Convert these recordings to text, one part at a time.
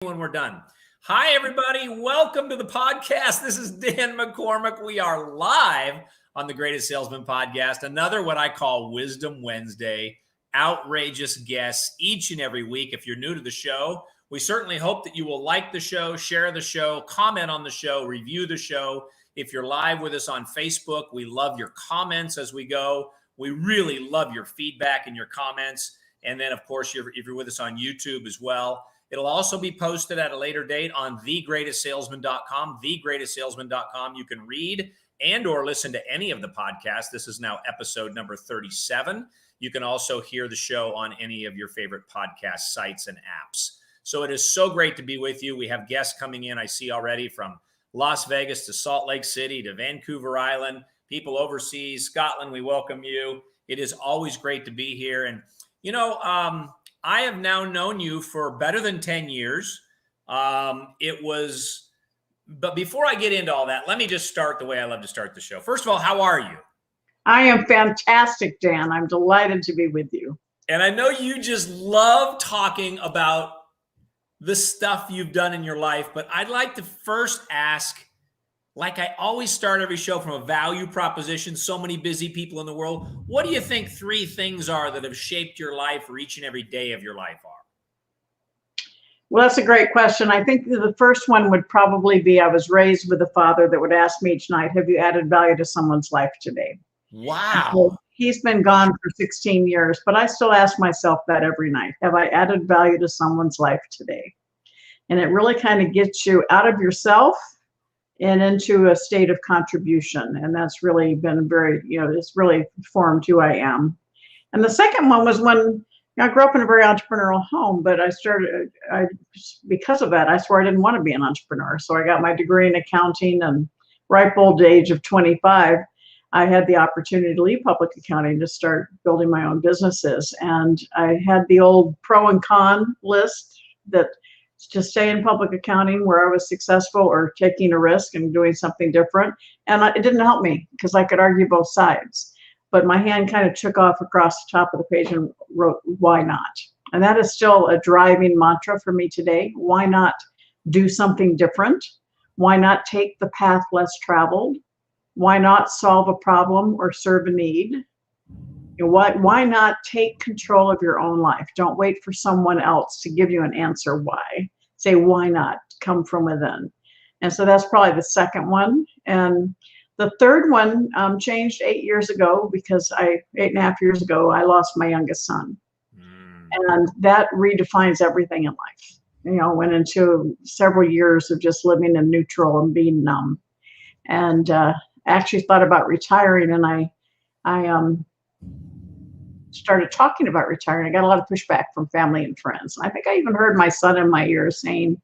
when we're done. Hi, everybody. Welcome to the podcast. This is Dan McCormick. We are live on the Greatest Salesman podcast, another what I call Wisdom Wednesday, outrageous guests each and every week. If you're new to the show, we certainly hope that you will like the show, share the show, comment on the show, review the show. If you're live with us on Facebook, we love your comments as we go. We really love your feedback and your comments. And then, of course, if you're with us on YouTube as well. It'll also be posted at a later date on thegreatestsalesman.com, thegreatestsalesman.com. You can read and or listen to any of the podcasts. This is now episode number 37. You can also hear the show on any of your favorite podcast sites and apps. So it is so great to be with you. We have guests coming in, I see already, from Las Vegas to Salt Lake City to Vancouver Island, people overseas, Scotland, we welcome you. It is always great to be here. And, you know, I have now known you for better than 10 years. But before I get into all that, let me just start the way I love to start the show. First of all, how are you? I am fantastic, Dan. I'm delighted to be with you. And I know you just love talking about the stuff you've done in your life, but I'd like to first ask, like I always start every show, from a value proposition, so many busy people in the world. What do you think 3 things are that have shaped your life or each and every day of your life are? Well, that's a great question. I think the first one would probably be I was raised with a father that would ask me each night, have you added value to someone's life today? Wow. So he's been gone for 16 years, but I still ask myself that every night. Have I added value to someone's life today? And it really kind of gets you out of yourself and into a state of contribution. And that's really been very, it's really formed who I am. And the second one was when I grew up in a very entrepreneurial home, but because of that, I swore I didn't want to be an entrepreneur. So I got my degree in accounting, and ripe old age of 25, I had the opportunity to leave public accounting to start building my own businesses. And I had the old pro and con list that to stay in public accounting where I was successful or taking a risk and doing something different. And it didn't help me because I could argue both sides. But my hand kind of took off across the top of the page and wrote, why not? And that is still a driving mantra for me today. Why not do something different? Why not take the path less traveled? Why not solve a problem or serve a need? Why not take control of your own life? Don't wait for someone else to give you an answer why. Say, why not? Come from within. And so that's probably the second one. And the third one changed 8 years ago because 8.5 years ago, I lost my youngest son. And that redefines everything in life. Went into several years of just living in neutral and being numb. And actually thought about retiring, and I started talking about retiring. I got a lot of pushback from family and friends. I think I even heard my son in my ear saying,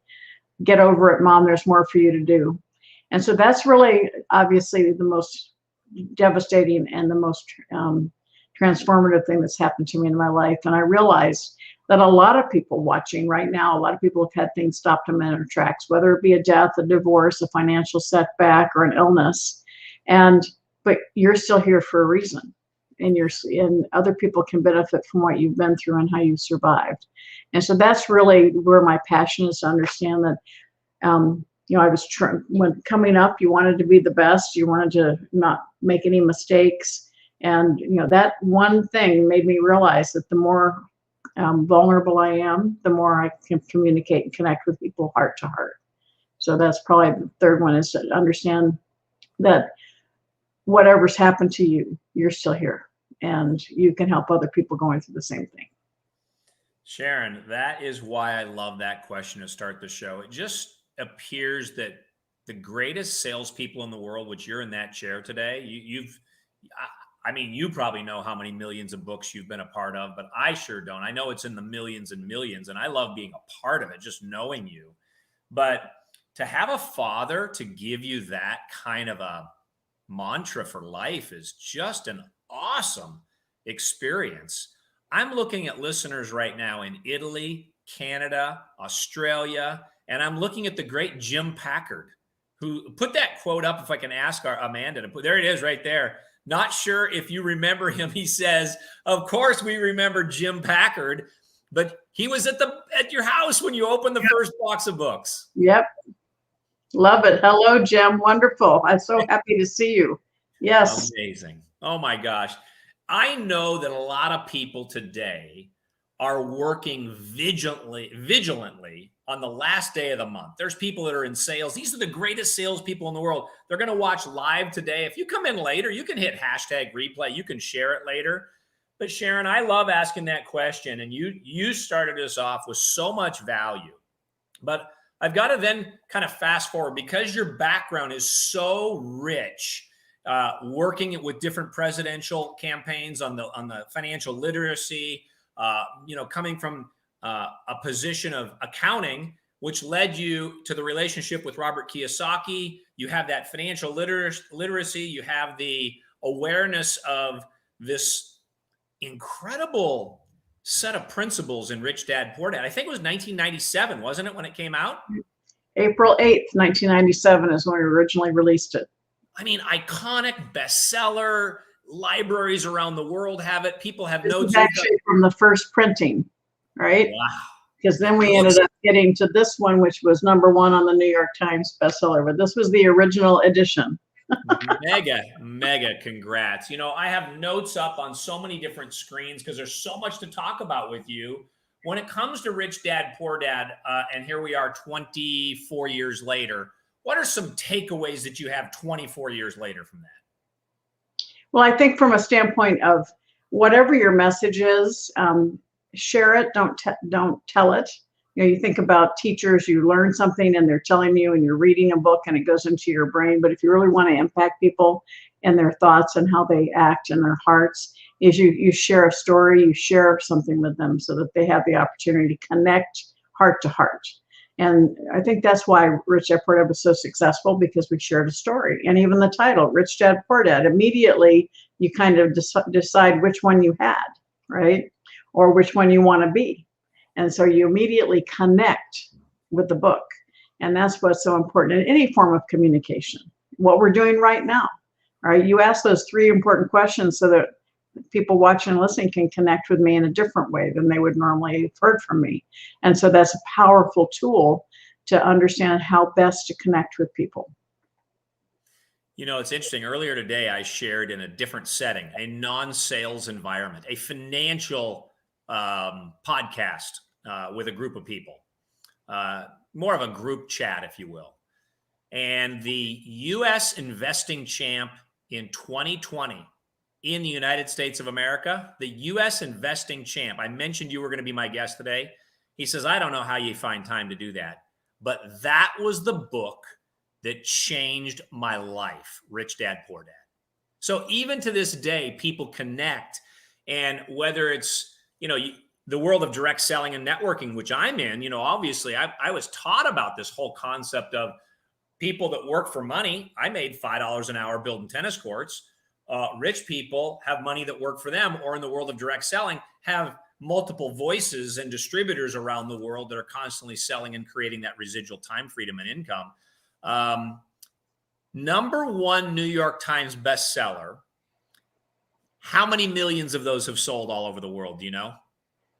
get over it, Mom, there's more for you to do. And so that's really obviously the most devastating and the most transformative thing that's happened to me in my life. And I realized that a lot of people watching right now, a lot of people have had things stop them in their tracks, whether it be a death, a divorce, a financial setback, or an illness. But you're still here for a reason. And other people can benefit from what you've been through and how you survived. And so that's really where my passion is, to understand that, when coming up, you wanted to be the best, you wanted to not make any mistakes. And, that one thing made me realize that the more vulnerable I am, the more I can communicate and connect with people heart to heart. So that's probably the third one, is to understand that whatever's happened to you, you're still here, and you can help other people going through the same thing. Sharon, that is why I love that question to start the show. It just appears that the greatest salespeople in the world, which you're in that chair today, you probably know how many millions of books you've been a part of, but I sure don't. I know it's in the millions and millions, and I love being a part of it, just knowing you. But to have a father to give you that kind of a mantra for life is just an awesome experience. I'm looking at listeners right now in Italy, Canada, Australia, and I'm looking at the great Jim Packard, who put that quote up. If I can ask our Amanda to put, there it is right there. Not sure if you remember him. He says, of course we remember Jim Packard. but he was at your house when you opened the first box of books. Yep. Love it. Hello, Jim. Wonderful. I'm so happy to see you. Yes. Amazing. Oh my gosh. I know that a lot of people today are working vigilantly on the last day of the month. There's people that are in sales. These are the greatest salespeople in the world. They're going to watch live today. If you come in later, you can hit hashtag replay. You can share it later. But Sharon, I love asking that question. And you started us off with so much value. But I've got to then kind of fast forward because your background is so rich, working with different presidential campaigns on the financial literacy, coming from a position of accounting, which led you to the relationship with Robert Kiyosaki. You have that financial literacy. You have the awareness of this incredible set of principles in Rich Dad Poor Dad. I think it was 1997, wasn't it, when it came out? April 8th, 1997 is when we originally released it. I mean, iconic bestseller. Libraries around the world have it. People have notes. This is actually from the first printing, right? Wow. Because then we ended up getting to this one, which was #1 on the New York Times bestseller. But this was the original edition. Mega congrats. I have notes up on so many different screens because there's so much to talk about with you. When it comes to Rich Dad, Poor Dad, and here we are 24 years later, what are some takeaways that you have 24 years later from that? Well, I think from a standpoint of whatever your message is, share it, don't tell it. You think about teachers, you learn something and they're telling you and you're reading a book and it goes into your brain. But if you really want to impact people and their thoughts and how they act in their hearts, is you share a story, you share something with them so that they have the opportunity to connect heart to heart. And I think that's why Rich Dad Poor Dad was so successful, because we shared a story. And even the title, Rich Dad Poor Dad, immediately you kind of decide which one you had, right? Or which one you want to be. And so you immediately connect with the book. And that's what's so important in any form of communication. What we're doing right now, right? You ask those 3 important questions so that people watching and listening can connect with me in a different way than they would normally have heard from me. And so that's a powerful tool to understand how best to connect with people. It's interesting. Earlier today, I shared in a different setting, a non-sales environment, a financial podcast with a group of people, more of a group chat, if you will. And the U.S. investing champ in 2020 in the United States of America, the U.S. investing champ, I mentioned you were going to be my guest today. He says, I don't know how you find time to do that. But that was the book that changed my life, Rich Dad, Poor Dad. So even to this day, people connect. And whether it's, the world of direct selling and networking, which I'm in, obviously I was taught about this whole concept of people that work for money. I made $5 an hour building tennis courts. Rich people have money that work for them, or in the world of direct selling, have multiple voices and distributors around the world that are constantly selling and creating that residual time freedom and income. #1 New York Times bestseller. How many millions of those have sold all over the world? Do you know?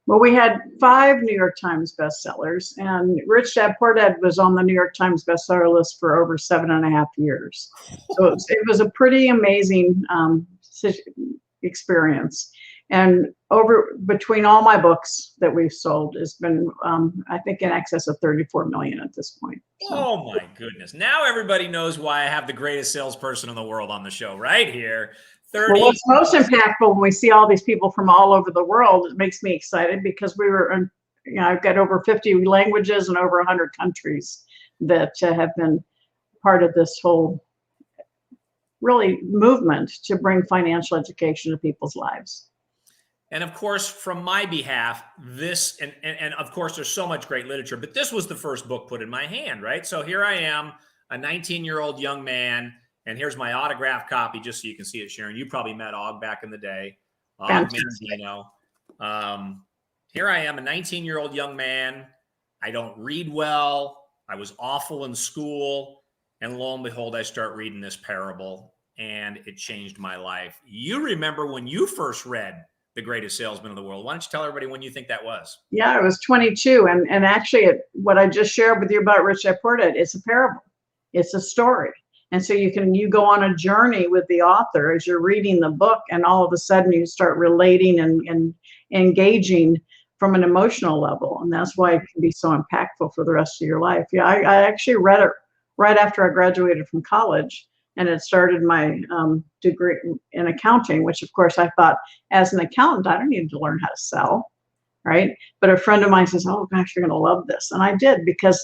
Well, we had 5 New York Times bestsellers, and Rich Dad Poor Dad was on the New York Times bestseller list for over 7.5 years. So it was a pretty amazing experience. And between all my books that we've sold, has been, I think, in excess of 34 million at this point. So. Oh my goodness. Now everybody knows why I have the greatest salesperson in the world on the show right here. Well, what's most impactful when we see all these people from all over the world, it makes me excited because we were, I've got over 50 languages and over 100 countries that have been part of this whole really movement to bring financial education to people's lives. And of course, from my behalf, this, and of course, there's so much great literature, but this was the first book put in my hand, right? So here I am, a 19-year-old young man, and here's my autographed copy, just so you can see it, Sharon. You probably met Og back in the day. Og Mandino. Here I am, a 19-year-old young man. I don't read well. I was awful in school. And lo and behold, I start reading this parable, and it changed my life. You remember when you first read the greatest salesman in the world. Why don't you tell everybody when you think that was? Yeah, I was 22. And actually, what I just shared with you about Rich Dad Poor Dad, it's a parable. It's a story. And so you go on a journey with the author as you're reading the book, and all of a sudden you start relating and engaging from an emotional level. And that's why it can be so impactful for the rest of your life. Yeah, I actually read it right after I graduated from college, and it started my degree in accounting, which of course I thought, as an accountant, I don't need to learn how to sell, right? But a friend of mine says, oh gosh, you're gonna love this. And I did, because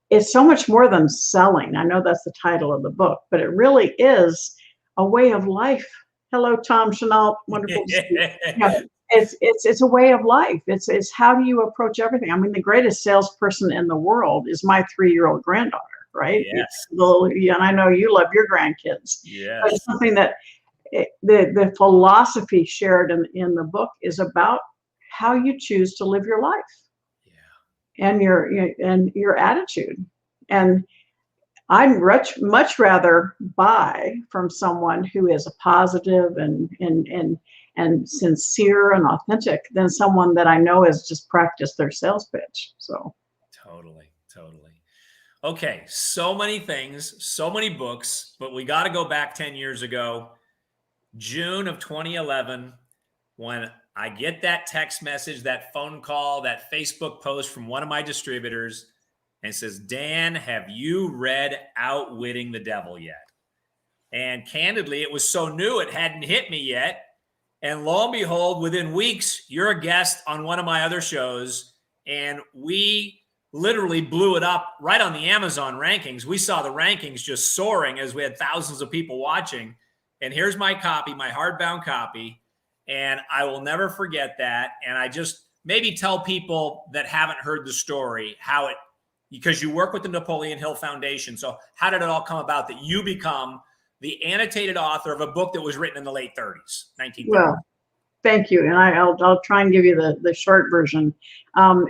it's so much more than selling. I know that's the title of the book, but it really is a way of life. Hello, Tom Chenault, wonderful to see you. Yeah, it's a way of life. It's how do you approach everything? I mean, the greatest salesperson in the world is my 3-year-old granddaughter, right? Yes. And I know you love your grandkids. Yes. But it's something that the philosophy shared in the book is about how you choose to live your life. And your attitude. And I'd much rather buy from someone who is a positive and sincere and authentic than someone that I know has just practiced their sales pitch. So totally. Okay, so many things, so many books, but we got to go back 10 years ago, June of 2011, when I get that text message, that phone call, that Facebook post from one of my distributors, and it says, Dan, have you read Outwitting the Devil yet? And candidly, it was so new, it hadn't hit me yet. And lo and behold, within weeks, you're a guest on one of my other shows, and we literally blew it up right on the Amazon rankings. We saw the rankings just soaring as we had thousands of people watching. And here's my copy, my hardbound copy. And I will never forget that. And I just maybe tell people that haven't heard the story how it, because you work with the Napoleon Hill Foundation. So how did it all come about that you become the annotated author of a book that was written in the late 30s, 1930s? Well, thank you. And I'll try and give you the short version.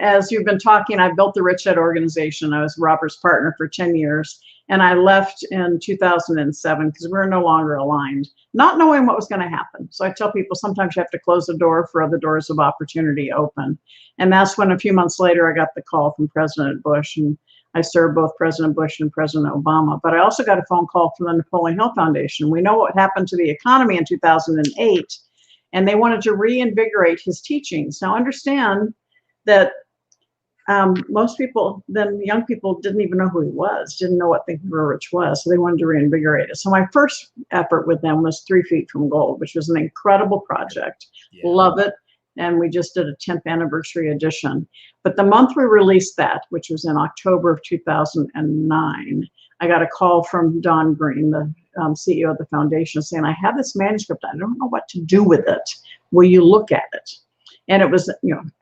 As you've been talking, I built the Rich Dad organization. I was Robert's partner for 10 years. And I left in 2007 because we were no longer aligned, not knowing what was going to happen. So I tell people sometimes you have to close the door for other doors of opportunity open. And that's when a few months later, I got the call from President Bush, and I served both President Bush and President Obama. But I also got a phone call from the Napoleon Hill Foundation. We know what happened to the economy in 2008, and they wanted to reinvigorate his teachings. Now understand that most people, then young people, didn't even know who he was, didn't know what Think and Grow Rich was, so they wanted to reinvigorate it. So my first effort with them was 3 Feet from Gold, which was an incredible project. Yeah. Love it. And we just did a 10th anniversary edition. But the month we released that, which was in October of 2009, I got a call from Don Green, the CEO of the foundation, saying, I have this manuscript. I don't know what to do with it. Will you look at it? And it was,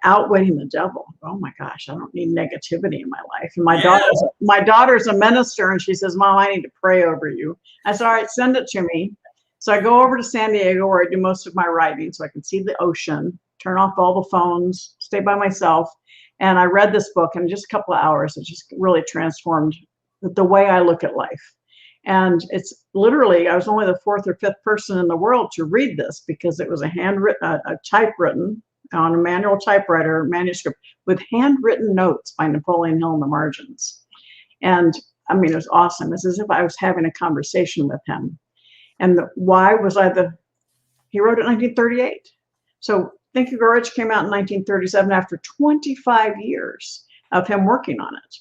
outwitting the devil. Oh my gosh, I don't need negativity in my life. And my daughter's a minister, and she says, Mom, I need to pray over you. I said, all right, send it to me. So I go over to San Diego, where I do most of my writing, so I can see the ocean, turn off all the phones, stay by myself. And I read this book in just a couple of hours. It just really transformed the way I look at life. And it's literally, I was only the 4th or 5th person in the world to read this, because it was a typewritten on a manual typewriter manuscript with handwritten notes by Napoleon Hill in the margins. And I mean, it was awesome. It's as if I was having a conversation with him. And why was he wrote it in 1938. So Think and Grow Rich came out in 1937 after 25 years of him working on it.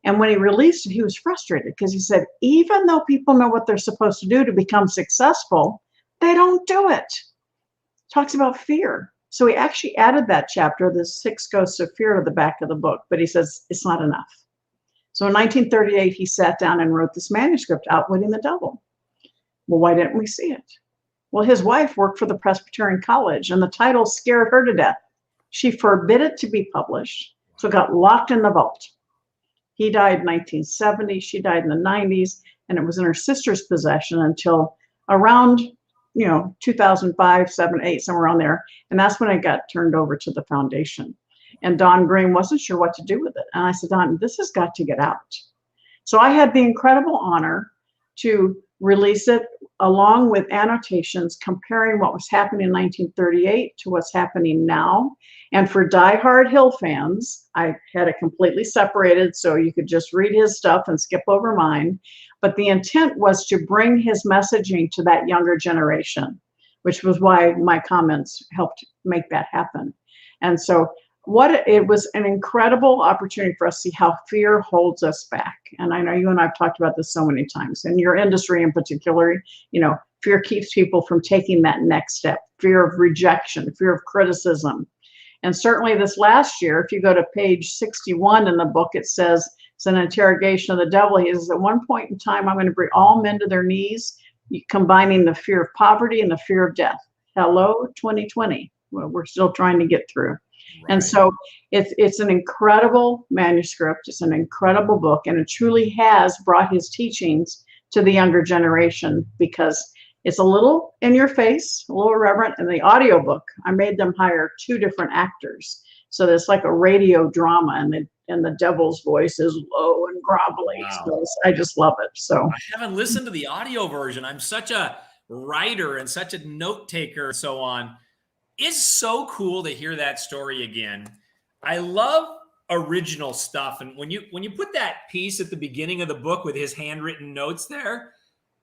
And when he released it, he was frustrated, because he said, even though people know what they're supposed to do to become successful, they don't do it. Talks about fear. So he actually added that chapter, the 6 Ghosts of Fear, to the back of the book, but he says it's not enough. So in 1938, he sat down and wrote this manuscript, Outwitting the Devil. Well, why didn't we see it? Well, his wife worked for the Presbyterian College, and the title scared her to death. She forbid it to be published, so it got locked in the vault. He died in 1970, she died in the 90s, and it was in her sister's possession until around 2005, 7, 8, somewhere around there. And that's when it got turned over to the foundation. And Don Green wasn't sure what to do with it. And I said, Don, this has got to get out. So I had the incredible honor to release it along with annotations comparing what was happening in 1938 to what's happening now. And for diehard Hill fans, I had it completely separated so you could just read his stuff and skip over mine. But the intent was to bring his messaging to that younger generation, which was why my comments helped make that happen. And so it was an incredible opportunity for us to see how fear holds us back. And I know you and I've talked about this so many times. In your industry in particular, fear keeps people from taking that next step. Fear of rejection, fear of criticism. And certainly this last year, if you go to page 61 in the book, it says it's an interrogation of the devil. He says, at one point in time, I'm going to bring all men to their knees, combining the fear of poverty and the fear of death. Hello, 2020. Well, we're still trying to get through. Right. And so it's an incredible manuscript. It's an incredible book, and it truly has brought his teachings to the younger generation because it's a little in your face, a little irreverent. In the audiobook, I made them hire 2 different actors. So there's like a radio drama, and the devil's voice is low and grovelly. Wow. So I just love it. So I haven't listened to the audio version. I'm such a writer and such a note taker and so on. It's so cool to hear that story again. I love original stuff. And when you put that piece at the beginning of the book with his handwritten notes there,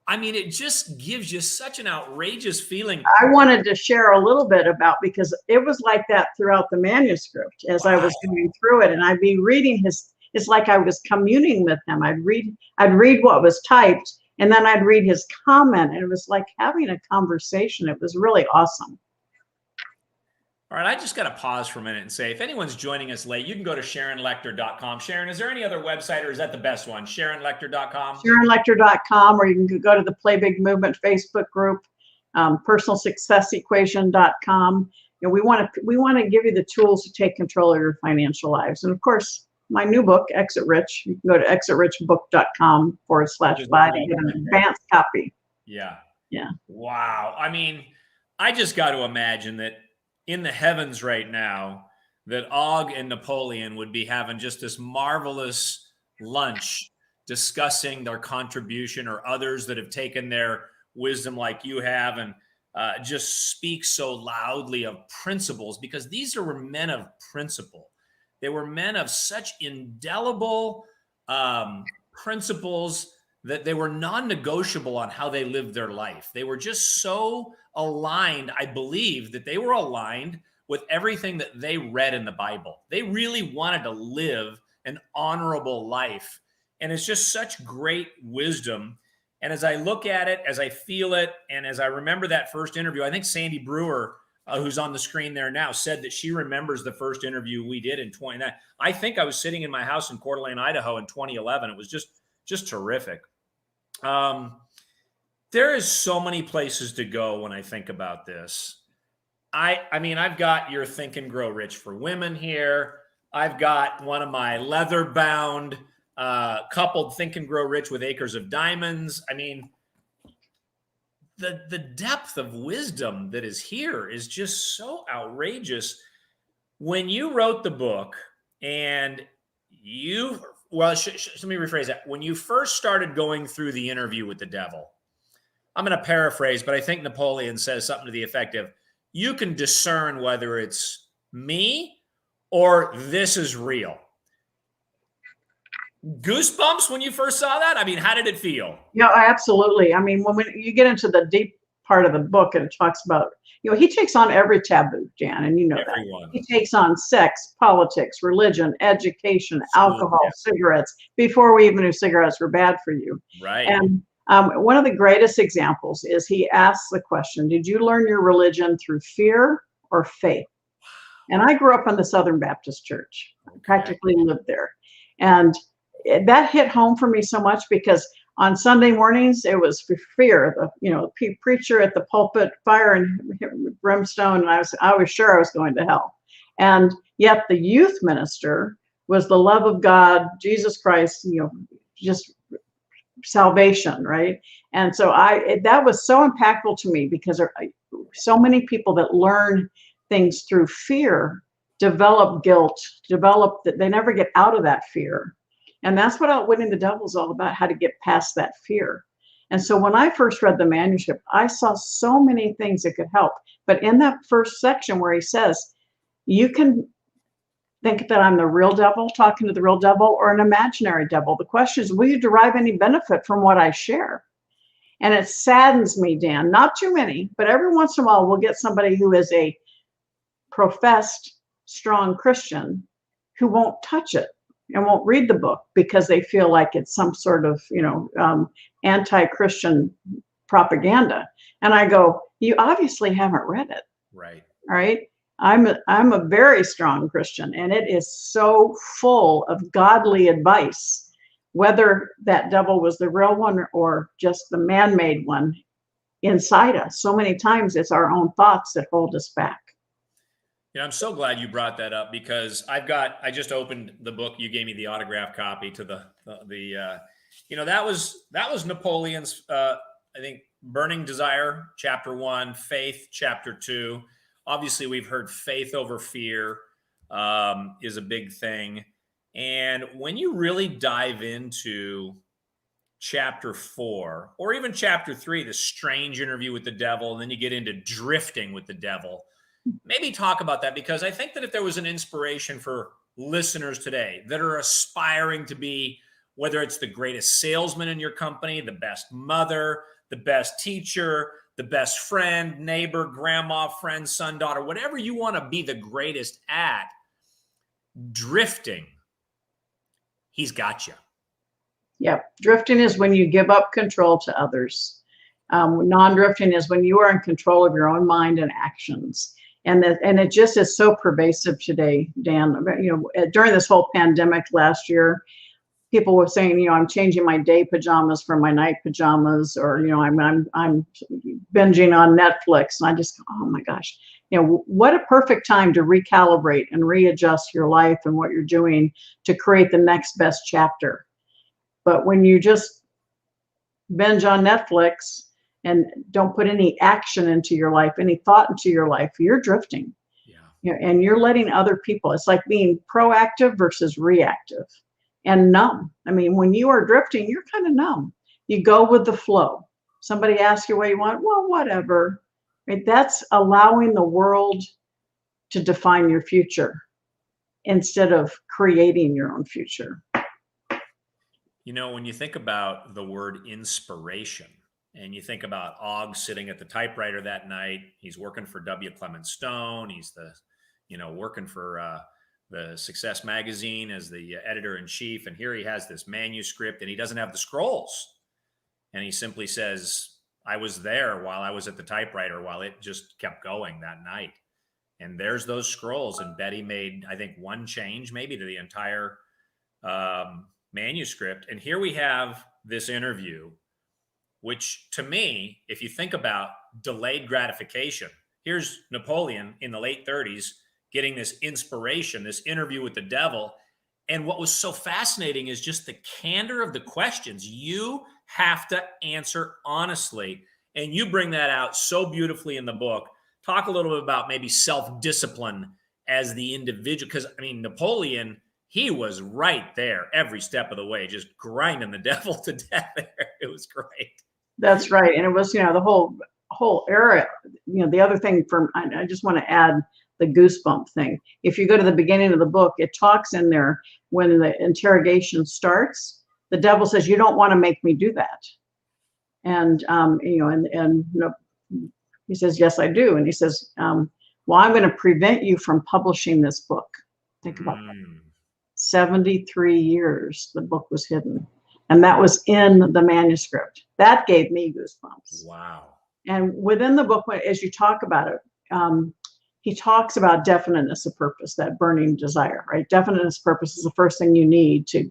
I mean, it just gives you such an outrageous feeling. I wanted to share a little bit about, because it was like that throughout the manuscript as I was going through it, and I'd be reading it's like I was communing with him. I'd read what was typed, and then I'd read his comment, and it was like having a conversation. It was really awesome. All right, I just got to pause for a minute and say, if anyone's joining us late, you can go to SharonLechter.com. Sharon, is there any other website, or is that the best one? SharonLechter.com? SharonLechter.com, or you can go to the Play Big Movement Facebook group, PersonalSuccessEquation.com. We want to give you the tools to take control of your financial lives. And of course, my new book, Exit Rich, you can go to exitrichbook.com/buy to get an advanced copy. Yeah. Yeah. Wow. I mean, I just got to imagine that in the heavens right now, that Og and Napoleon would be having just this marvelous lunch discussing their contribution, or others that have taken their wisdom like you have and just speak so loudly of principles, because these were men of principle. They were men of such indelible principles that they were non-negotiable on how they lived their life. They were just so aligned. I believe that they were aligned with everything that they read in the Bible. They really wanted to live an honorable life. And it's just such great wisdom. And as I look at it, as I feel it, and as I remember that first interview, I think Sandy Brewer, who's on the screen there now, said that she remembers the first interview we did in 2019. I think I was sitting in my house in Coeur d'Alene, Idaho in 2011. It was just terrific. There is so many places to go when I think about this. I mean, I've got your Think and Grow Rich for Women here. I've got one of my leather-bound coupled Think and Grow Rich with Acres of Diamonds. I mean, the depth of wisdom that is here is just so outrageous. When you wrote the book, and let me rephrase that. When you first started going through the interview with the devil, I'm going to paraphrase, but I think Napoleon says something to the effect of, you can discern whether it's me or this is real. Goosebumps when you first saw that? I mean, how did it feel? Yeah, absolutely. I mean, when you get into the deep part of the book, and it talks about, he takes on every taboo, Jan, and everyone. That. He takes on sex, politics, religion, education, alcohol, cigarettes, before we even knew cigarettes were bad for you. Right. And one of the greatest examples is he asks the question, did you learn your religion through fear or faith? And I grew up in the Southern Baptist Church. I practically lived there. And that hit home for me so much, because on Sunday mornings, it was for fear. The preacher at the pulpit, fire and brimstone, and I was sure I was going to hell. And yet the youth minister was the love of God, Jesus Christ, just salvation, right? And so that was so impactful to me, because there are so many people that learn things through fear develop guilt, develop that they never get out of that fear. And that's what Outwitting the Devil is all about, how to get past that fear. And so when I first read the manuscript, I saw so many things that could help. But in that first section where he says, you can think that I'm the real devil, talking to the real devil, or an imaginary devil. The question is, will you derive any benefit from what I share? And it saddens me, Dan, not too many, but every once in a while we'll get somebody who is a professed strong Christian who won't touch it and won't read the book because they feel like it's some sort of, anti-Christian propaganda. And I go, you obviously haven't read it. Right. All right. I'm a very strong Christian, and it is so full of godly advice, whether that devil was the real one or just the man-made one inside us. So many times it's our own thoughts that hold us back. Yeah, I'm so glad you brought that up because I just opened the book. You gave me the autograph copy to that was Napoleon's, I think, Burning Desire, chapter 1, Faith, chapter 2. Obviously, we've heard faith over fear is a big thing. And when you really dive into chapter 4 or even chapter 3, the strange interview with the devil, and then you get into drifting with the devil, maybe talk about that, because I think that if there was an inspiration for listeners today that are aspiring to be, whether it's the greatest salesman in your company, the best mother, the best teacher, the best friend, neighbor, grandma, friend, son, daughter, whatever you want to be the greatest at, drifting, he's got you. Yep. Drifting is when you give up control to others. Non-drifting is when you are in control of your own mind and actions. And it just is so pervasive today, Dan. During this whole pandemic last year, people were saying, I'm changing my day pajamas for my night pajamas, or I'm binging on Netflix, and I just go, oh my gosh, what a perfect time to recalibrate and readjust your life and what you're doing to create the next best chapter. But when you just binge on Netflix and don't put any action into your life, any thought into your life, you're drifting. Yeah. And you're letting other people. It's like being proactive versus reactive. And numb. I mean, when you are drifting, you're kind of numb. You go with the flow. Somebody asks you what you want. Well, whatever. Right? That's allowing the world to define your future instead of creating your own future. When you think about the word inspiration, and you think about Og sitting at the typewriter that night, he's working for W. Clement Stone. He's working for the Success magazine as the editor-in-chief. And here he has this manuscript, and he doesn't have the scrolls. And he simply says, I was there while I was at the typewriter, while it just kept going that night. And there's those scrolls. And Betty made, I think, one change maybe to the entire manuscript. And here we have this interview, which to me, if you think about delayed gratification, here's Napoleon in the late 30s, getting this inspiration, this interview with the devil. And what was so fascinating is just the candor of the questions. You have to answer honestly. And you bring that out so beautifully in the book. Talk a little bit about maybe self-discipline as the individual. Because, Napoleon, he was right there every step of the way, just grinding the devil to death there. It was great. That's right. And it was, the whole era. The other thing I just want to add the goosebump thing. If you go to the beginning of the book, it talks in there when the interrogation starts, the devil says, you don't want to make me do that. And, he says, yes, I do. And he says, well, I'm going to prevent you from publishing this book. Think about that. 73 years the book was hidden. And that was in the manuscript. That gave me goosebumps. Wow. And within the book, as you talk about it, he talks about definiteness of purpose, that burning desire, right? Definiteness of purpose is the first thing you need to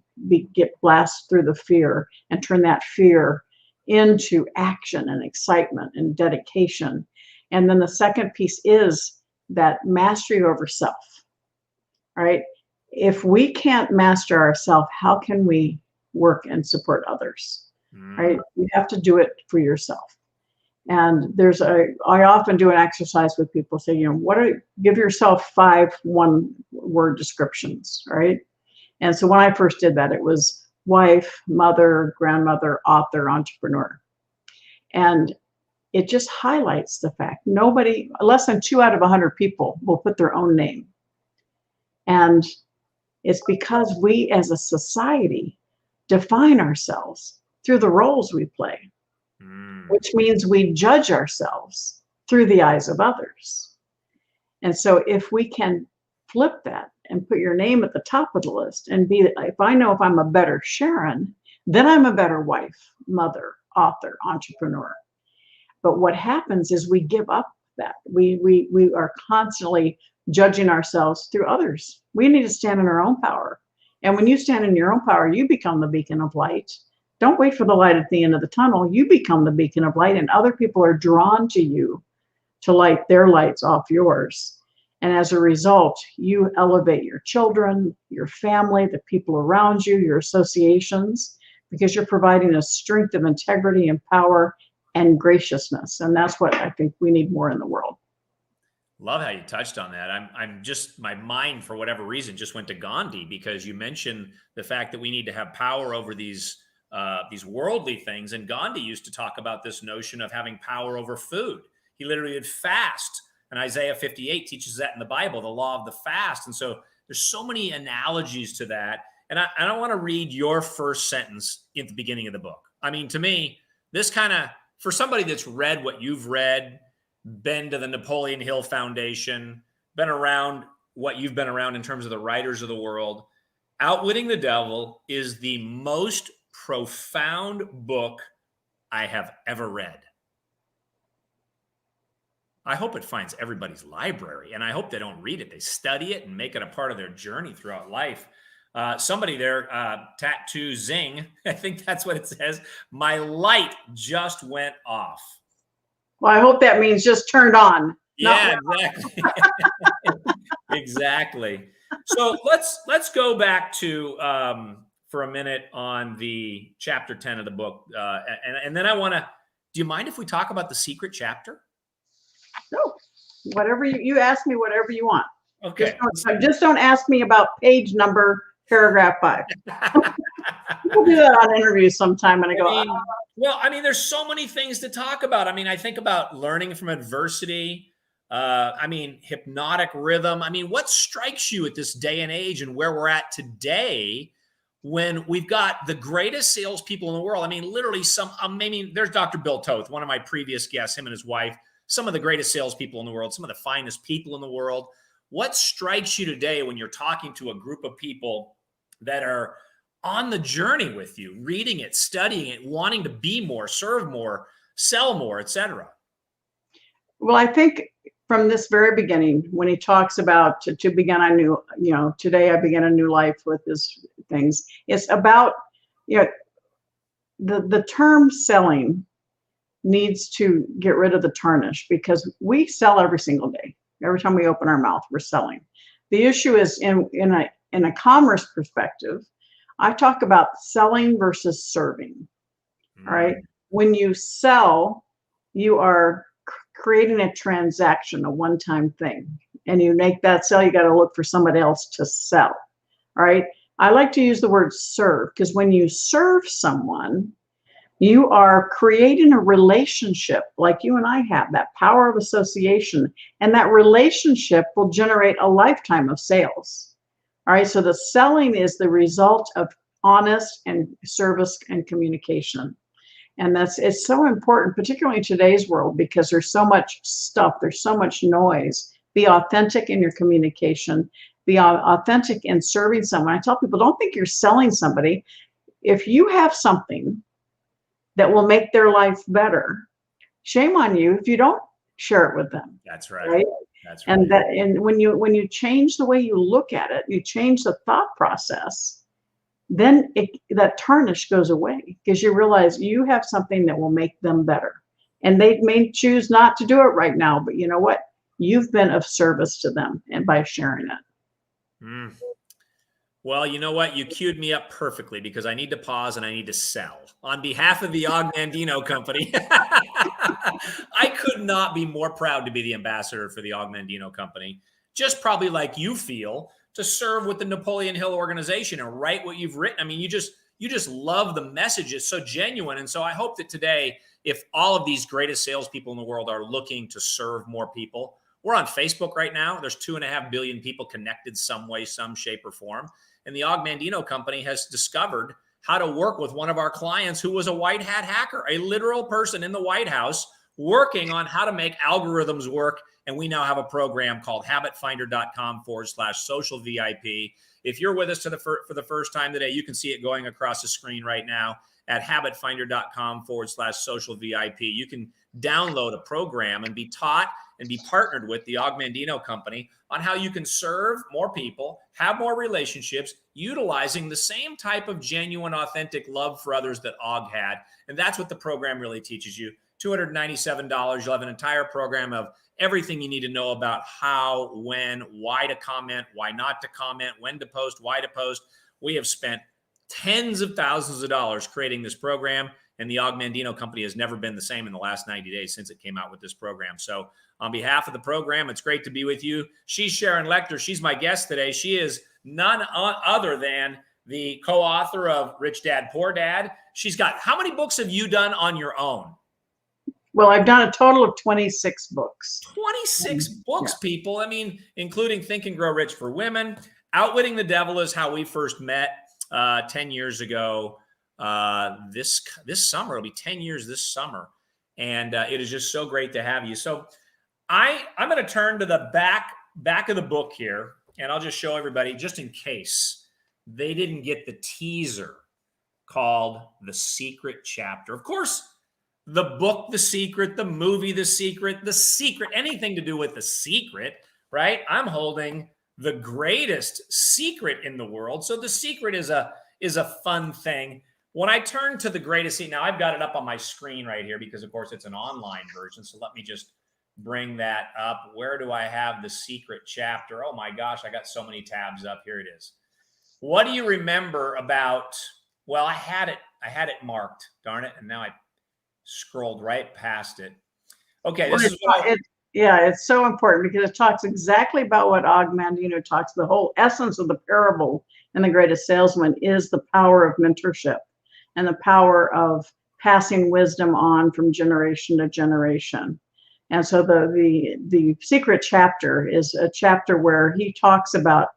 get blasted through the fear and turn that fear into action and excitement and dedication. And then the second piece is that mastery over self, right? If we can't master ourselves, how can we work and support others, right? You have to do it for yourself. And I often do an exercise with people, say, give yourself 5 one-word descriptions, right? And so when I first did that, it was wife, mother, grandmother, author, entrepreneur. And it just highlights the fact less than 2 out of 100 people will put their own name. And it's because we as a society define ourselves through the roles we play, which means we judge ourselves through the eyes of others. And so if we can flip that and put your name at the top of the list and if I know if I'm a better Sharon, then I'm a better wife, mother, author, entrepreneur. But what happens is we give up that. We are constantly judging ourselves through others. We need to stand in our own power. And when you stand in your own power, you become the beacon of light. Don't wait for the light at the end of the tunnel. You become the beacon of light, and other people are drawn to you to light their lights off yours. And as a result, you elevate your children, your family, the people around you, your associations, because you're providing a strength of integrity and power and graciousness. And that's what I think we need more in the world. Love how you touched on that. I'm just, my mind for whatever reason just went to Gandhi, because you mentioned the fact that we need to have power over these worldly things. And Gandhi used to talk about this notion of having power over food. He literally would fast. And Isaiah 58 teaches that in the Bible, the law of the fast. And so there's so many analogies to that. And I want to read your first sentence at the beginning of the book. I mean, to me, this kind of, for somebody that's read what you've read, been to the Napoleon Hill Foundation, been around what you've been around in terms of the writers of the world, Outwitting the Devil is the most profound book I have ever read. I hope it finds everybody's library, and I hope they don't read it. They study it and make it a part of their journey throughout life. Somebody there, Tattoo Zing, I think that's what it says. My light just went off. Well, I hope that means just turned on. Yeah, exactly. Exactly. So let's go back to for a minute on the chapter 10 of the book, and then I want to. Do you mind if we talk about the secret chapter? No, whatever you ask me, whatever you want. Okay. Just don't ask me about page number, paragraph 5. We'll do that on interviews sometime, and I go. Well, I mean, there's so many things to talk about. I mean, I think about learning from adversity. I mean, hypnotic rhythm. I mean, what strikes you at this day and age and where we're at today when we've got the greatest salespeople in the world? I mean, literally there's Dr. Bill Toth, one of my previous guests, him and his wife, some of the greatest salespeople in the world, some of the finest people in the world. What strikes you today when you're talking to a group of people that are on the journey with you, reading it, studying it, wanting to be more, serve more, sell more, etc.? Well, I think from this very beginning, when he talks about to begin a new, today I begin a new life with his things, it's about, the term selling needs to get rid of the tarnish, because we sell every single day. Every time we open our mouth, we're selling. The issue is in a commerce perspective, I talk about selling versus serving. All right. When you sell, you are creating a transaction, a one-time thing. And you make that sell, you got to look for somebody else to sell. All right. I like to use the word serve, because when you serve someone, you are creating a relationship like you and I have, that power of association. And that relationship will generate a lifetime of sales. All right. So the selling is the result of honest and service and communication. And it's so important, particularly in today's world, because there's so much stuff, there's so much noise. Be authentic in your communication. Be authentic in serving someone. I tell people, don't think you're selling somebody. If you have something that will make their life better, shame on you if you don't share it with them. That's right. That's right. And when you change the way you look at it, you change the thought process, then that tarnish goes away, because you realize you have something that will make them better. And they may choose not to do it right now, but you know what? You've been of service to them, and by sharing it. Well, you know what? You queued me up perfectly, because I need to pause and I need to sell. On behalf of the Augmandino Company, I could not be more proud to be the ambassador for the Augmandino Company. Just probably like you feel, to serve with the Napoleon Hill organization and write what you've written. I mean, you just love the message. It's so genuine. And so I hope that today, if all of these greatest salespeople in the world are looking to serve more people, we're on Facebook right now. There's 2.5 billion people connected some way, some shape or form. And the Og Mandino company has discovered how to work with one of our clients who was a white hat hacker, a literal person in the White House working on how to make algorithms work. And we now have a program called habitfinder.com/social VIP. If you're with us for the first time today, you can see it going across the screen right now at habitfinder.com/social VIP. You can download a program and be taught and be partnered with the Og Mandino company on how you can serve more people, have more relationships, utilizing the same type of genuine, authentic love for others that Og had. And that's what the program really teaches you. $297. You'll have an entire program of everything you need to know about how, when, why to comment, why not to comment, when to post, why to post. We have spent tens of thousands of dollars creating this program, and the Og Mandino company has never been the same in the last 90 days since it came out with this program. So on behalf of the program, it's great to be with you. She's Sharon Lechter. She's my guest today. She is none other than the co-author of Rich Dad, Poor Dad. She's got, how many books have you done on your own? Well, I've done a total of 26 books. 26 books, yeah. People. I mean, including Think and Grow Rich for Women. Outwitting the Devil is how we first met 10 years ago. This summer, it'll be 10 years this summer. And it is just so great to have you. So I'm going to turn to the back of the book here, and I'll just show everybody, just in case they didn't get the teaser, called The Secret Chapter. Of course, the book, The Secret, the movie, The Secret, anything to do with The Secret, right? I'm holding the greatest secret in the world. So The Secret is a fun thing. When I turn to the greatest, now I've got it up on my screen right here because, of course, it's an online version. So let me just bring that up. Where do I have The Secret Chapter? Oh my gosh, I got so many tabs up. Here it is. What do you remember about, well, I had it marked, darn it, and now I scrolled right past it. Okay, this is what it's so important because it talks exactly about what Og Mandino talks. The whole essence of the parable in The Greatest Salesman is the power of mentorship and the power of passing wisdom on from generation to generation. And so the Secret Chapter is a chapter where he talks about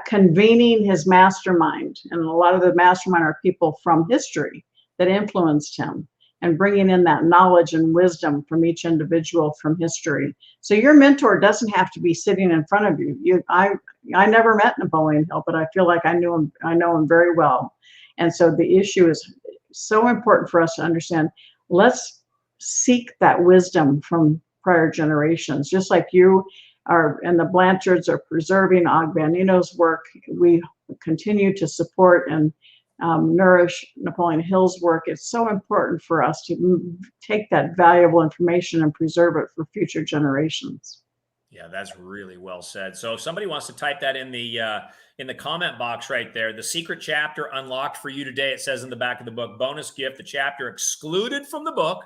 convening his mastermind. And a lot of the mastermind are people from history that influenced him, and bringing in that knowledge and wisdom from each individual from history. So your mentor doesn't have to be sitting in front of you. I never met Napoleon Hill, but I feel like I know him very well. And so the issue is so important for us to understand. Let's seek that wisdom from prior generations, just like you are, and the Blanchards are preserving Og Mandino's work. We continue to support and nourish Napoleon Hill's work. It's so important for us to take that valuable information and preserve it for future generations. Yeah, that's really well said. So if somebody wants to type that in the comment box right there, The Secret Chapter unlocked for you today. It says in the back of the book, bonus gift, the chapter excluded from the book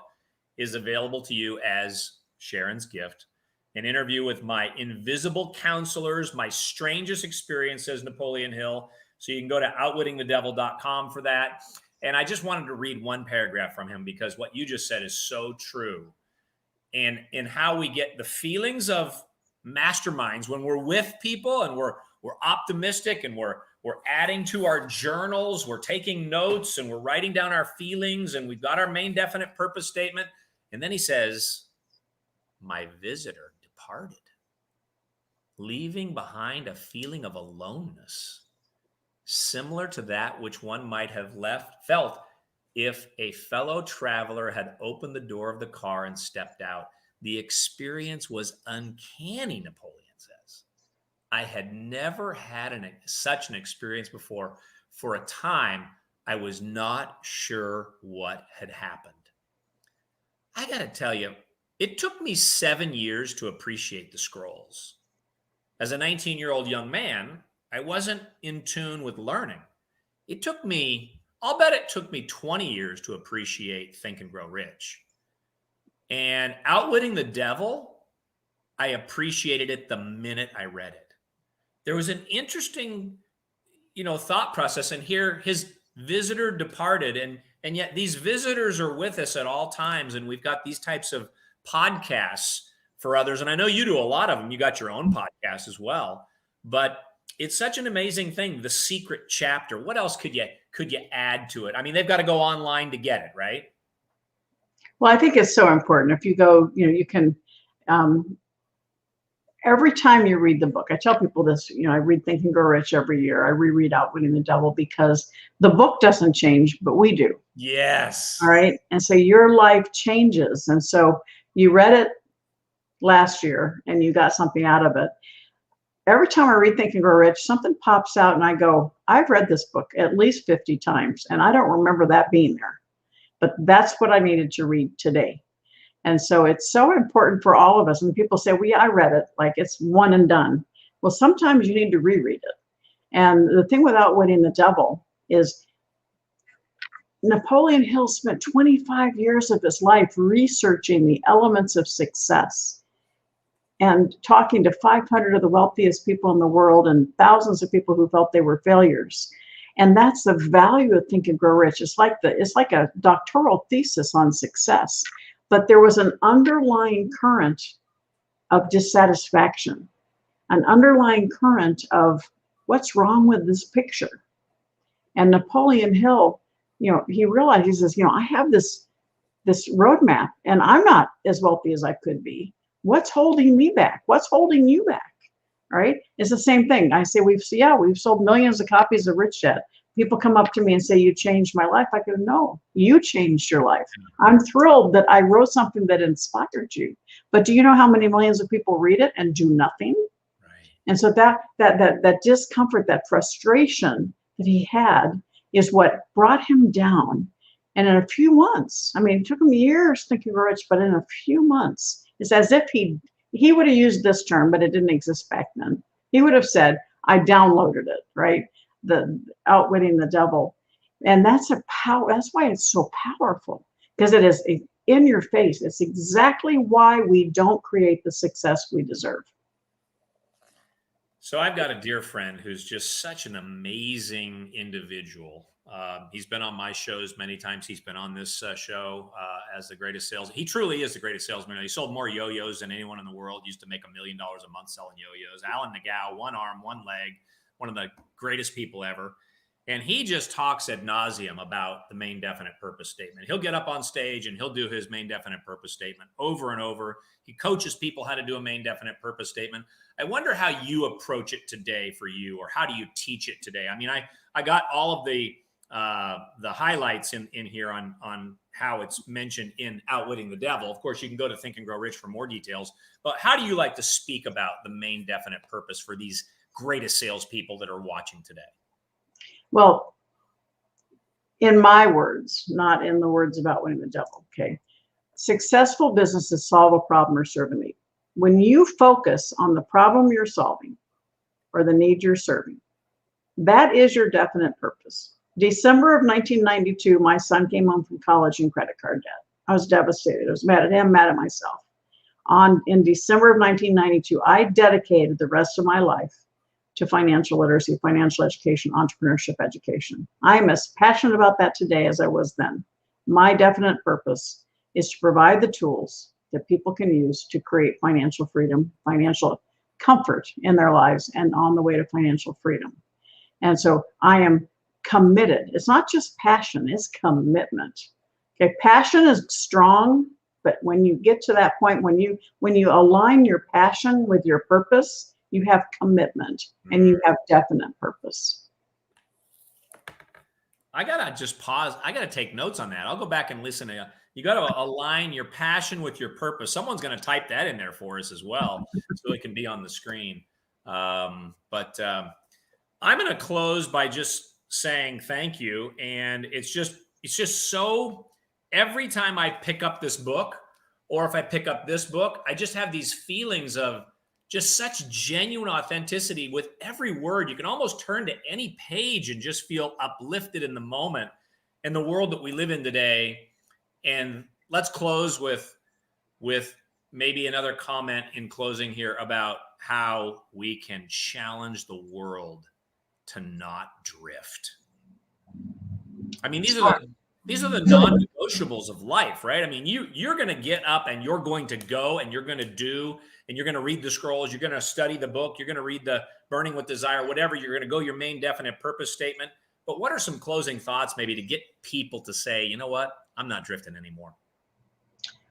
is available to you as Sharon's gift. An interview with my invisible counselors, my strangest experience, says Napoleon Hill. So you can go to outwittingthedevil.com for that. And I just wanted to read one paragraph from him because what you just said is so true. And in how we get the feelings of masterminds when we're with people and we're optimistic and we're adding to our journals, we're taking notes and we're writing down our feelings and we've got our main definite purpose statement. And then he says, my visitor departed, leaving behind a feeling of aloneness, similar to that which one might have felt if a fellow traveler had opened the door of the car and stepped out. The experience was uncanny, Napoleon says. I had never had such an experience before. For a time, I was not sure what had happened. I got to tell you, it took me 7 years to appreciate the scrolls. As a 19-year-old young man, I wasn't in tune with learning. I'll bet it took me 20 years to appreciate Think and Grow Rich. And Outwitting the Devil, I appreciated it the minute I read it. There was an interesting, thought process. And here, his visitor departed, and yet these visitors are with us at all times, and we've got these types of podcasts for others. And I know you do a lot of them. You got your own podcast as well, but it's such an amazing thing. The secret chapter. What else could you add to it? I mean, they've got to go online to get it, right? Well, I think it's so important. If you go, you can, every time you read the book, I tell people this, I read Think and Grow Rich every year. I reread Outwitting the Devil because the book doesn't change, but we do. Yes. All right. And so your life changes. And so you read it last year and you got something out of it. Every time I read Think and Grow Rich, something pops out and I go, I've read this book at least 50 times and I don't remember that being there. But that's what I needed to read today. And so it's so important for all of us. And people say, well, yeah, I read it, like it's one and done. Well, sometimes you need to reread it. And the thing with Outwitting the Devil is Napoleon Hill spent 25 years of his life researching the elements of success and talking to 500 of the wealthiest people in the world and thousands of people who felt they were failures. And that's the value of Think and Grow Rich. It's like a doctoral thesis on success, but there was an underlying current of dissatisfaction, an underlying current of what's wrong with this picture. And Napoleon Hill, he realized, he says, I have this roadmap and I'm not as wealthy as I could be. What's holding me back? What's holding you back? Right? It's the same thing. I say, we've sold millions of copies of Rich Dad. People come up to me and say, you changed my life. I go, no, you changed your life. I'm thrilled that I wrote something that inspired you. But do you know how many millions of people read it and do nothing? Right. And so that discomfort, that frustration that he had is what brought him down. And in a few months, it took him years thinking rich, but in a few months, it's as if he would have used this term, but it didn't exist back then. He would have said, I downloaded it, right? The Outwitting the Devil. And that's why it's so powerful, because it is in your face. It's exactly why we don't create the success we deserve. So I've got a dear friend who's just such an amazing individual. He's been on my shows many times. He's been on this show as the greatest salesman. He truly is the greatest salesman. He sold more yo-yos than anyone in the world. Used to make $1 million a month selling yo-yos. Alan Nagao, one arm, one leg, one of the greatest people ever. And he just talks ad nauseum about the main definite purpose statement. He'll get up on stage and he'll do his main definite purpose statement over and over. He coaches people how to do a main definite purpose statement. I wonder how you approach it today for you, or how do you teach it today? I got all of the highlights in here on how it's mentioned in Outwitting the Devil. Of course, you can go to Think and Grow Rich for more details. But how do you like to speak about the main definite purpose for these greatest salespeople that are watching today? Well, in my words, not in the words of Outwitting the Devil, okay? Successful businesses solve a problem or serve a need. When you focus on the problem you're solving or the need you're serving, that is your definite purpose. December of 1992, my son came home from college in credit card debt. I was devastated. I was mad at him, mad at myself. In December of 1992, I dedicated the rest of my life to financial literacy, financial education, entrepreneurship education. I'm as passionate about that today as I was then. My definite purpose is to provide the tools that people can use to create financial freedom, financial comfort in their lives, and on the way to financial freedom. And so I am committed. It's not just passion, it's commitment. Okay, passion is strong, but when you get to that point, when you align your passion with your purpose, you have commitment and you have definite purpose. I gotta just pause. I gotta take notes on that. I'll go back and listen to you. Got to align your passion with your purpose. Someone's going to type that in there for us as well, so it can be on the screen. But I'm going to close by just saying thank you. And it's just so, every time I pick up this book, or if I pick up this book, I just have these feelings of just such genuine authenticity with every word. You can almost turn to any page and just feel uplifted in the moment in the world that we live in today. And let's close with maybe another comment in closing here about how we can challenge the world to not drift. I mean, these are the non-negotiables of life, right? I mean, you're going to get up and you're going to go and you're going to do, and you're going to read the scrolls. You're going to study the book. You're going to read the Burning with Desire, whatever. You're going to go your main definite purpose statement. But what are some closing thoughts maybe to get people to say, you know what, I'm not drifting anymore?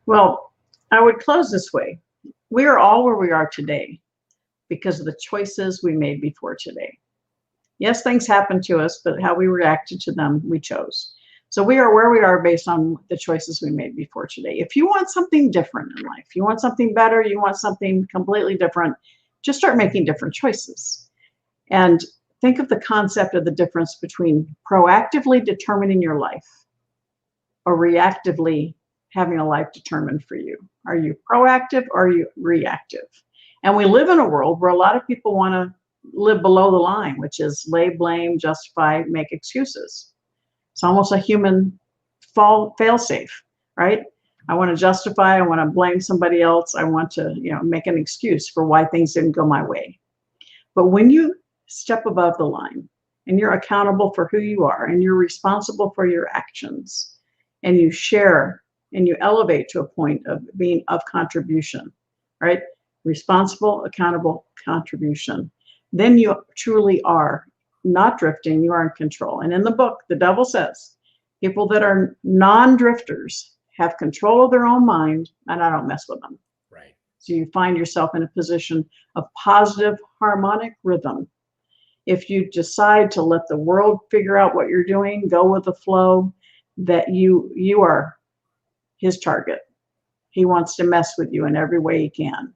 Well, I would close this way. We are all where we are today because of the choices we made before today. Yes, things happened to us, but how we reacted to them, we chose. So we are where we are based on the choices we made before today. If you want something different in life, you want something better, you want something completely different, just start making different choices. And think of the concept of the difference between proactively determining your life or reactively having a life determined for you. Are you proactive or are you reactive? And we live in a world where a lot of people want to live below the line, which is lay blame, justify, make excuses. It's almost a human fail-safe, right? I want to justify, I want to blame somebody else. I want to, make an excuse for why things didn't go my way. But when you step above the line and you're accountable for who you are and you're responsible for your actions and you share and you elevate to a point of being of contribution, right? Responsible, accountable, contribution. Then you truly are not drifting, you are in control. And in the book, the devil says, people that are non-drifters have control of their own mind, and I don't mess with them. Right. So you find yourself in a position of positive harmonic rhythm. If you decide to let the world figure out what you're doing, go with the flow, that you are his target. He wants to mess with you in every way he can.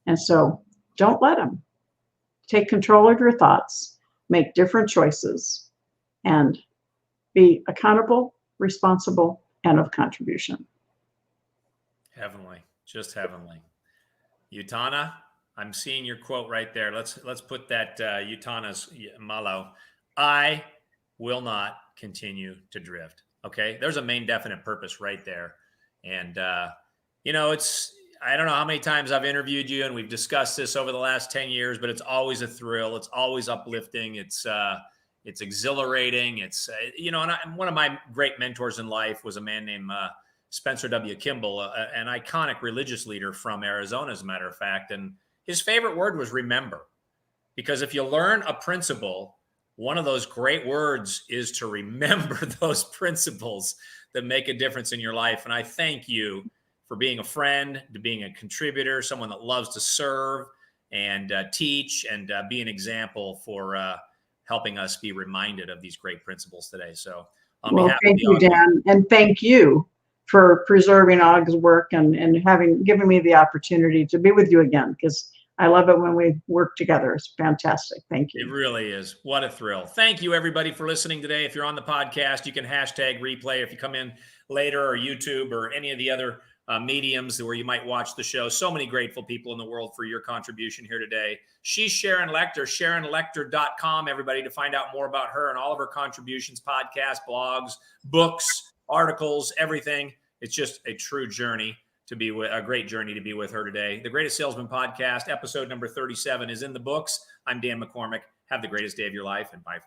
And so don't let him. Take control of your thoughts, make different choices, and be accountable, responsible, and of contribution. Heavenly, just heavenly. Utana, I'm seeing your quote right there. Let's put that Utana's malo. I will not continue to drift. Okay, there's a main definite purpose right there. And I don't know how many times I've interviewed you and we've discussed this over the last 10 years, but it's always a thrill. It's always uplifting. It's exhilarating. It's, and one of my great mentors in life was a man named Spencer W. Kimball, an iconic religious leader from Arizona, as a matter of fact. And his favorite word was remember, because if you learn a principle, one of those great words is to remember those principles that make a difference in your life. And I thank you for being a friend, to being a contributor, someone that loves to serve and teach and be an example for helping us be reminded of these great principles today. So on behalf of thank you, Dan, and thank you for preserving Aug's work and given me the opportunity to be with you again, because I love it when we work together. It's fantastic. Thank you. It really is. What a thrill. Thank you, everybody, for listening today. If you're on the podcast, you can hashtag replay. If you come in later, or YouTube, or any of the other mediums where you might watch the show. So many grateful people in the world for your contribution here today. She's Sharon Lechter, SharonLechter.com, everybody, to find out more about her and all of her contributions, podcasts, blogs, books, articles, everything. It's just a true journey to be with, a great journey to be with her today. The Greatest Salesman Podcast, episode number 37 is in the books. I'm Dan McCormick. Have the greatest day of your life, and bye for now.